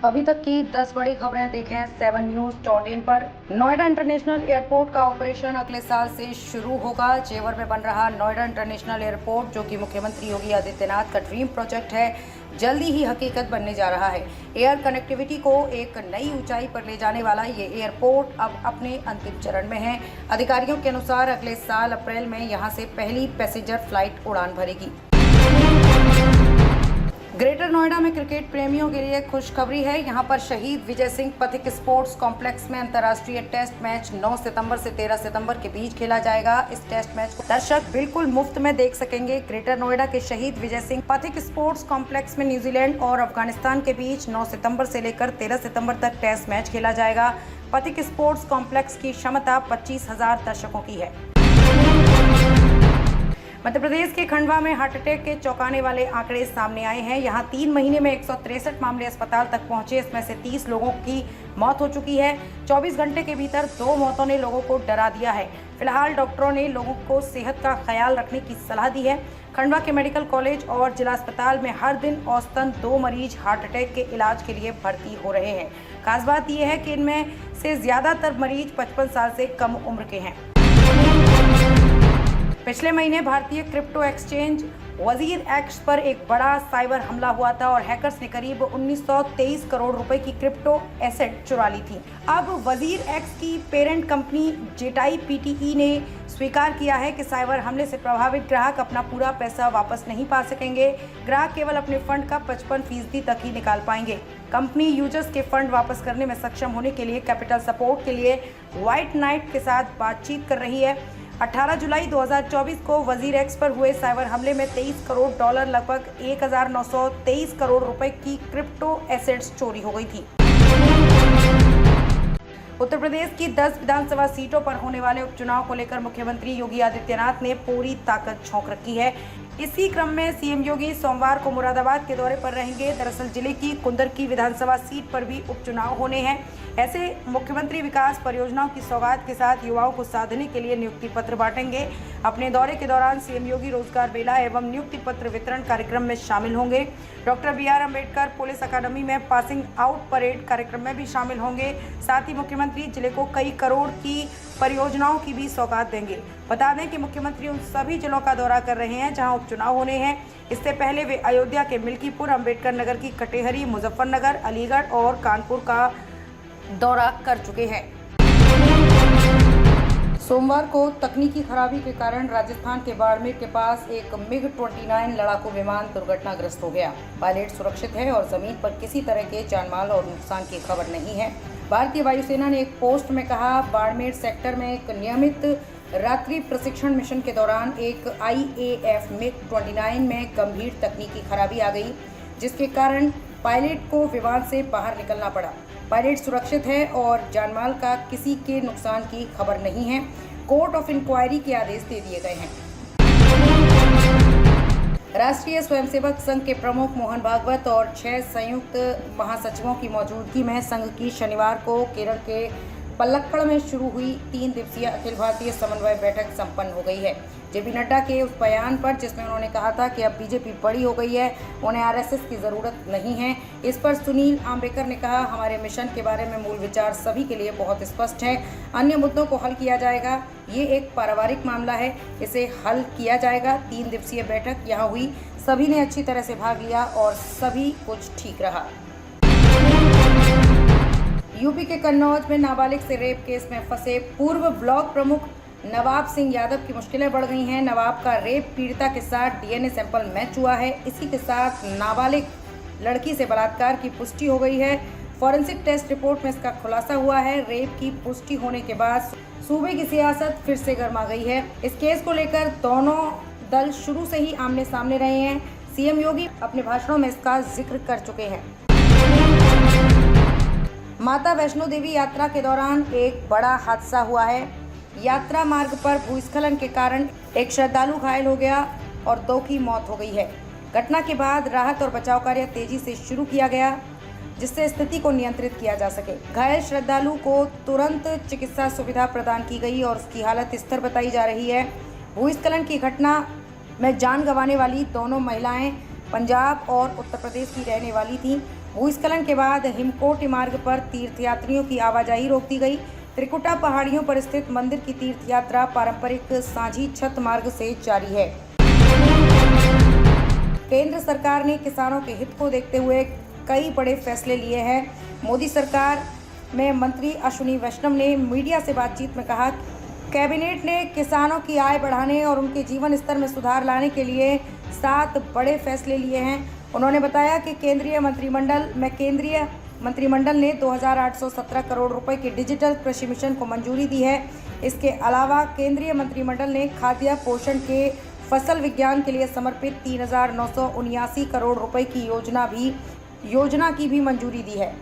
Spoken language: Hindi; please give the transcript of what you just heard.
अभी तक की 10 बड़ी खबरें देखें 7news.in पर। नोएडा इंटरनेशनल एयरपोर्ट का ऑपरेशन अगले साल से शुरू होगा। जेवर में बन रहा नोएडा इंटरनेशनल एयरपोर्ट, जो कि मुख्यमंत्री योगी आदित्यनाथ का ड्रीम प्रोजेक्ट है, जल्दी ही हकीकत बनने जा रहा है। एयर कनेक्टिविटी को एक नई ऊंचाई पर ले जाने वाला ये एयरपोर्ट अब अपने अंतिम चरण में है। अधिकारियों के अनुसार अगले साल अप्रैल में यहां से पहली पैसेंजर फ्लाइट उड़ान भरेगी। ग्रेटर नोएडा में क्रिकेट प्रेमियों के लिए खुशखबरी है। यहां पर शहीद विजय सिंह पथिक स्पोर्ट्स कॉम्प्लेक्स में अंतर्राष्ट्रीय टेस्ट मैच 9 सितंबर से 13 सितंबर के बीच खेला जाएगा। इस टेस्ट मैच को दर्शक बिल्कुल मुफ्त में देख सकेंगे। ग्रेटर नोएडा के शहीद विजय सिंह पथिक स्पोर्ट्स कॉम्प्लेक्स में न्यूजीलैंड और अफगानिस्तान के बीच 9 सितंबर से लेकर 13 सितंबर तक टेस्ट मैच खेला जाएगा। पथिक स्पोर्ट्स कॉम्प्लेक्स की क्षमता 25,000 दर्शकों की है। मध्य प्रदेश के खंडवा में हार्ट अटैक के चौंकाने वाले आंकड़े सामने आए हैं। यहां 3 महीने में 163 मामले अस्पताल तक पहुंचे। इसमें से 30 लोगों की मौत हो चुकी है। 24 घंटे के भीतर 2 मौतों ने लोगों को डरा दिया है। फिलहाल डॉक्टरों ने लोगों को सेहत का ख्याल रखने की सलाह दी है। खंडवा के मेडिकल कॉलेज और जिला अस्पताल में हर दिन औसतन 2 मरीज हार्ट अटैक के इलाज के लिए भर्ती हो रहे हैं। खास बात यह है कि इनमें से ज्यादातर मरीज 55 साल से कम उम्र के हैं। पिछले महीने भारतीय क्रिप्टो एक्सचेंज वजीर एक्स पर एक बड़ा साइबर हमला हुआ था और हैकर्स ने करीब 1923 करोड़ रुपए की क्रिप्टो एसेट चुरा ली थी। अब वजीर एक्स की पेरेंट कंपनी जेटाई पीटीई ने स्वीकार किया है कि साइबर हमले से प्रभावित ग्राहक अपना पूरा पैसा वापस नहीं पा सकेंगे। ग्राहक केवल अपने फंड का 55% तक ही निकाल पाएंगे। कंपनी यूजर्स के फंड वापस करने में सक्षम होने के लिए कैपिटल सपोर्ट के लिए व्हाइट नाइट के साथ बातचीत कर रही है। 18 जुलाई 2024 को वजीर एक्स पर हुए साइबर हमले में $23 करोड़ लगभग 1923 करोड़ रुपए की क्रिप्टो एसेट्स चोरी हो गई थी। उत्तर प्रदेश की 10 विधानसभा सीटों पर होने वाले उपचुनाव को लेकर मुख्यमंत्री योगी आदित्यनाथ ने पूरी ताकत झोंक रखी है। इसी क्रम में सीएम योगी सोमवार को मुरादाबाद के दौरे पर रहेंगे। दरअसल जिले की कुंदरकी विधानसभा सीट पर भी उपचुनाव होने हैं। ऐसे मुख्यमंत्री विकास परियोजनाओं की सौगात के साथ युवाओं को साधने के लिए नियुक्ति पत्र बांटेंगे। अपने दौरे के दौरान सीएम योगी रोजगार मेला एवं नियुक्ति पत्र वितरण कार्यक्रम में शामिल होंगे। डॉक्टर BR अम्बेडकर पुलिस अकादमी में पासिंग आउट परेड कार्यक्रम में भी शामिल होंगे। साथ ही मुख्यमंत्री जिले को कई करोड़ की परियोजनाओं की भी सौगात देंगे। बता दें कि मुख्यमंत्री उन सभी जिलों का दौरा कर रहे हैं जहां उपचुनाव होने हैं। इससे पहले वे अयोध्या के मिल्कीपुर, अम्बेडकर नगर की कटेहरी, मुजफ्फरनगर, अलीगढ़ और कानपुर का दौरा कर चुके हैं। सोमवार को तकनीकी खराबी के कारण राजस्थान के बाड़मेर के पास एक MiG-29 लड़ाकू विमान दुर्घटनाग्रस्त हो गया। पायलट सुरक्षित है और जमीन पर किसी तरह के जानमाल और नुकसान की खबर नहीं है। भारतीय वायुसेना ने एक पोस्ट में कहा, बाड़मेर सेक्टर में एक नियमित रात्रि प्रशिक्षण मिशन के दौरान एक IAF MiG-29 में गंभीर तकनीकी खराबी आ गई, जिसके कारण पायलट को विमान से बाहर निकलना पड़ा। पायलट सुरक्षित है और जानमाल का किसी के नुकसान की खबर नहीं है। कोर्ट ऑफ इंक्वायरी के आदेश दे दिए गए हैं। राष्ट्रीय स्वयंसेवक संघ के प्रमुख मोहन भागवत और 6 संयुक्त महासचिवों की मौजूदगी में संघ की शनिवार को केरल के पलक्कड़ में शुरू हुई 3 दिवसीय अखिल भारतीय समन्वय बैठक संपन्न हो गई है। JP नड्डा के उस बयान पर जिसमें उन्होंने कहा था कि अब बीजेपी बड़ी हो गई है, उन्हें RSS की ज़रूरत नहीं है, इस पर सुनील आम्बेकर ने कहा, हमारे मिशन के बारे में मूल विचार सभी के लिए बहुत स्पष्ट है। अन्य मुद्दों को हल किया जाएगा। ये एक पारिवारिक मामला है, इसे हल किया जाएगा। 3 दिवसीय बैठक यहाँ हुई, सभी ने अच्छी तरह से भाग लिया और सभी कुछ ठीक रहा। यूपी के कन्नौज में नाबालिग से रेप केस में फंसे पूर्व ब्लॉक प्रमुख नवाब सिंह यादव की मुश्किलें बढ़ गई हैं। नवाब का रेप पीड़िता के साथ DNA सैंपल मैच हुआ है। इसी के साथ नाबालिग लड़की से बलात्कार की पुष्टि हो गई है। फॉरेंसिक टेस्ट रिपोर्ट में इसका खुलासा हुआ है। रेप की पुष्टि होने के बाद सूबे की सियासत फिर से गर्मा गई है। इस केस को लेकर दोनों दल शुरू से ही आमने सामने रहे हैं। सीएम योगी अपने भाषणों में इसका जिक्र कर चुके हैं। माता वैष्णो देवी यात्रा के दौरान एक बड़ा हादसा हुआ है। यात्रा मार्ग पर भूस्खलन के कारण एक श्रद्धालु घायल हो गया और 2 की मौत हो गई है। घटना के बाद राहत और बचाव कार्य तेजी से शुरू किया गया, जिससे स्थिति को नियंत्रित किया जा सके। घायल श्रद्धालु को तुरंत चिकित्सा सुविधा प्रदान की गई और उसकी हालत स्थिर बताई जा रही है। भूस्खलन की घटना में जान गंवाने वाली दोनों महिलाएं पंजाब और उत्तर प्रदेश की रहने वाली थी। भूस्खलन के बाद हिमकोटी मार्ग पर तीर्थयात्रियों की आवाजाही रोक दी गई। त्रिकुटा पहाड़ियों पर स्थित मंदिर की तीर्थ यात्रा पारंपरिक साझी छत मार्ग से जारी है। केंद्र सरकार ने किसानों के हित को देखते हुए कई बड़े फैसले लिए हैं। मोदी सरकार में मंत्री अश्विनी वैष्णव ने मीडिया से बातचीत में कहा, कैबिनेट ने किसानों की आय बढ़ाने और उनके जीवन स्तर में सुधार लाने के लिए 7 बड़े फैसले लिए हैं। उन्होंने बताया कि केंद्रीय मंत्रिमंडल ने 2817 करोड़ रुपए के डिजिटल कृषि मिशन को मंजूरी दी है। इसके अलावा केंद्रीय मंत्रिमंडल ने खाद्य पोषण के फसल विज्ञान के लिए समर्पित 3979 करोड़ रुपए की योजना की भी मंजूरी दी है।